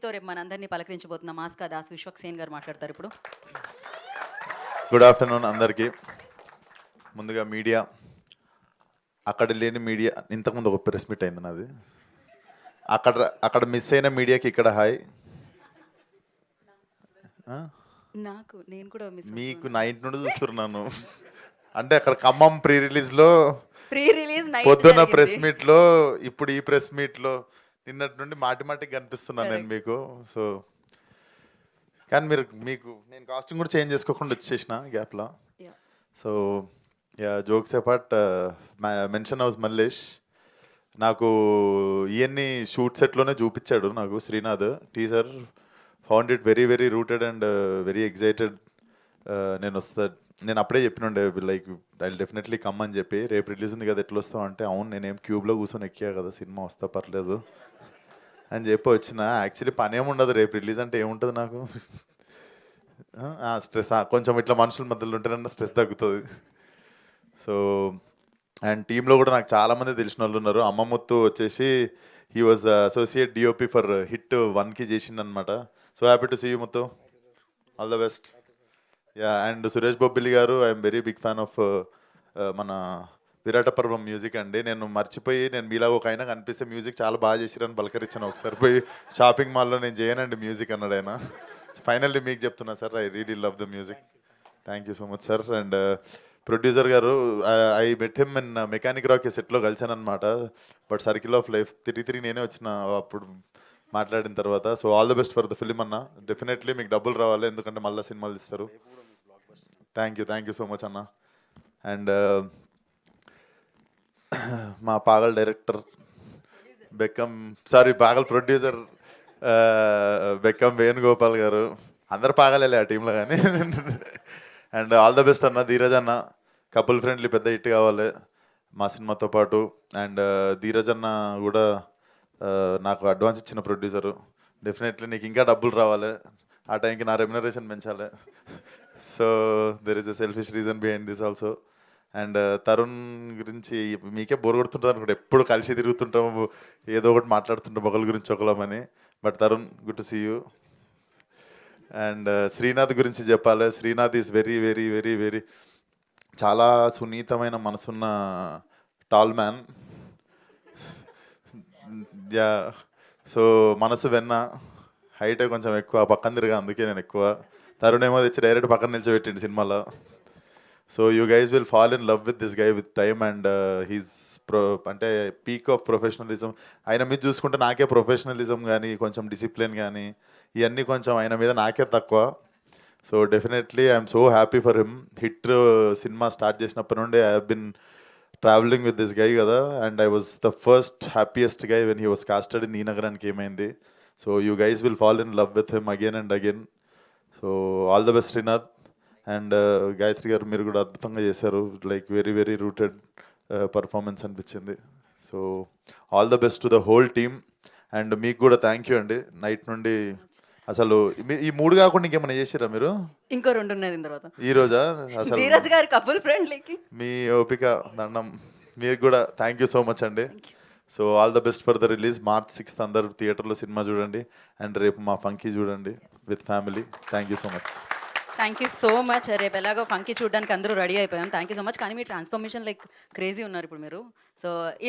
తో రేపు మనందరినీ పలకరించబోతున్న మాస్కా దాస్ విశ్వక్సేన్ గారు మాట్లాడతారు ఇప్పుడు. గుడ్ ఆఫ్టర్నూన్ అందరికీ. ముందుగా మీడియా, అక్కడ లేని మీడియా, ఇంతకుముందు ఒక ప్రెస్ మీట్ అయింది నాది, అక్కడ అక్కడ మిస్ అయిన మీడియాకి ఇక్కడ హాయ్. నేను కూడా మిస్ మీకు నైట్ నుండి చూస్తున్నాను. అంటే అక్కడ ఖమ్మం ప్రీ రిలీజ్లో, ప్రీ రిలీజ్ నైట్ పొద్దున్న ప్రెస్ మీట్లో, ఇప్పుడు ఈ ప్రెస్ మీట్లో, నిన్నటి నుండి మాటి మాటికి కనిపిస్తున్నాను నేను మీకు. సో కానీ మీకు నేను కాస్ట్యూమ్ కూడా చేంజ్ చేసుకోకుండా వచ్చేసిన గ్యాప్లో. So yeah, jokes apart, mansion house Mallesh నాకు ఇవన్నీ షూట్ సెట్లోనే చూపించాడు నాకు Srinath. Teaser found it very very rooted and very excited. నేను అప్పుడే చెప్పినండే లైక్ ఐ డెఫినెట్లీ కమ్ అని చెప్పి. రేపు రిలీజ్ ఉంది కదా, ఎట్లా వస్తావు అంటే, అవును నేనేం క్యూబ్లో కూర్చొని ఎక్కా కదా, సినిమా వస్తా పర్లేదు అని చెప్పి వచ్చిన. యాక్చువల్లీ పని ఏముండదు, రేపు రిలీజ్ అంటే ఏముంటుంది నాకు, స్ట్రెస్ కొంచెం ఇట్లా మనుషుల మధ్యలో ఉంటేనన్నా స్ట్రెస్ తగ్గుతుంది. సో అండ్ టీంలో కూడా నాకు చాలామంది తెలిసిన వాళ్ళు ఉన్నారు. అమ్మముత్తు వచ్చేసి he was associate DOP for hit 1కి చేసిండనమాట. So happy to see you Muthu, all the best. Yeah, and Suresh Bobbili garu, I'm very big fan of మన విరాట పర్వం మ్యూజిక్ అండి. నేను మర్చిపోయి, నేను మీలాగా ఒక ఆయన కనిపిస్తే మ్యూజిక్ చాలా బాగా చేసిరని పలకరించాను. ఒకసారి పోయి షాపింగ్ మాల్లో నేను చేయనండి మ్యూజిక్ అన్నాడు ఆయన. ఫైనల్లీ మీకు చెప్తున్నా sir, I really love the music. Thank you so much sir. And producer garu, I met him in Mechanic Rocky సెట్లో కలిసాను అనమాట. బట్ సర్కిల్ ఆఫ్ లైఫ్ తిరిగి నేనే వచ్చిన అప్పుడు మాట్లాడిన తర్వాత. So all the best for the film అన్న. డెఫినెట్లీ మీకు డబ్బులు రావాలి, ఎందుకంటే మళ్ళీ సినిమాలు ఇస్తారు. థ్యాంక్ యూ సో మచ్ అన్న. అండ్ మా పాగల్ డైరెక్టర్ పాగల్ ప్రొడ్యూసర్ బెక్కం వేణుగోపాల్ గారు, అందరు పాగలేలే ఆ టీంలో కానీ. అండ్ ఆల్ ద బెస్ట్ అన్న. ధీరజ్ అన్న, కపుల్ ఫ్రెండ్లీ పెద్ద హిట్ కావాలి మా సినిమాతో పాటు. అండ్ ధీరజ్ అన్న కూడా నాకు అడ్వాన్స్ ఇచ్చిన ప్రొడ్యూసరు. డెఫినెట్లీ నీకు ఇంకా డబ్బులు రావాలి, ఆ టైంకి నా రెమ్యునరేషన్ పెంచాలి. So there is a selfish reason behind this also. And Tarun గురించి మీకే బోర్ కొడుతుంటుంది అనుకుంటే, ఎప్పుడు కలిసి తిరుగుతుంటాము, ఏదో ఒకటి మాట్లాడుతుంటాం ఒకరి గురించి ఒకలమని. But Tarun, good to see you. And Srinath గురించి చెప్పాలి. Srinath is very very very very చాలా సున్నితమైన మనసున్న టాల్ మ్యాన్. యా, సో మనసు వెన్న, హైటే కొంచెం ఎక్కువ, పక్కన తిరిగా, అందుకే నేను ఎక్కువ. తరుణ్ ఏమో తెచ్చి డైరెక్ట్ పక్కన నిల్చోబెట్టిండు సినిమాలో. So you guys will fall in love with this guy with time. And he's అంటే పీక్ ఆఫ్ ప్రొఫెషనలిజం. ఆయన మీద చూసుకుంటే నాకే ప్రొఫెషనలిజం కానీ, కొంచెం డిసిప్లిన్ కానీ, ఇవన్నీ కొంచెం ఆయన మీద నాకే తక్కువ. So definitely I'm so happy for him. Hit సినిమా స్టార్ట్ చేసినప్పటి నుండి I have been travelling with this guy కదా. And I was the first happiest guy when he was casted in ఈ నగరానికి ఏమైంది. So you guys will fall in love with him again and again. So all the best Srinath. And Gayatri garu, మీరు కూడా అద్భుతంగా చేశారు. Like very very rooted performance అనిపించింది. So all the best to the whole team. And మీకు కూడా thank you అండి. Night నుండి అసలు ఈ 3 కాకుండా ఇంకేమైనా చేసిరా మీరు? ఇంకో 2 ఉన్నాయి దీని తర్వాత. ఈ రోజా? అసలు ధీరజ్ గారి కపుల్ ఫ్రెండ్లీకి మీ ఓపిక దండం. మీరు కూడా థ్యాంక్ యూ సో మచ్ అండి. So all the best for the release. March 6th అందరు థియేటర్లో సినిమా చూడండి. అండ్ రేపు మా ఫంకీ చూడండి with family. Thank you so much. Thank you so much. రేపు ఎలాగో ఫంకీ చూడడానికి అందరూ రెడీ అయిపోయాం. Thank you so much. కానీ మీ ట్రాన్స్ఫర్మేషన్ లైక్ క్రేజీ ఉన్నారు ఇప్పుడు మీరు. సో ఇలా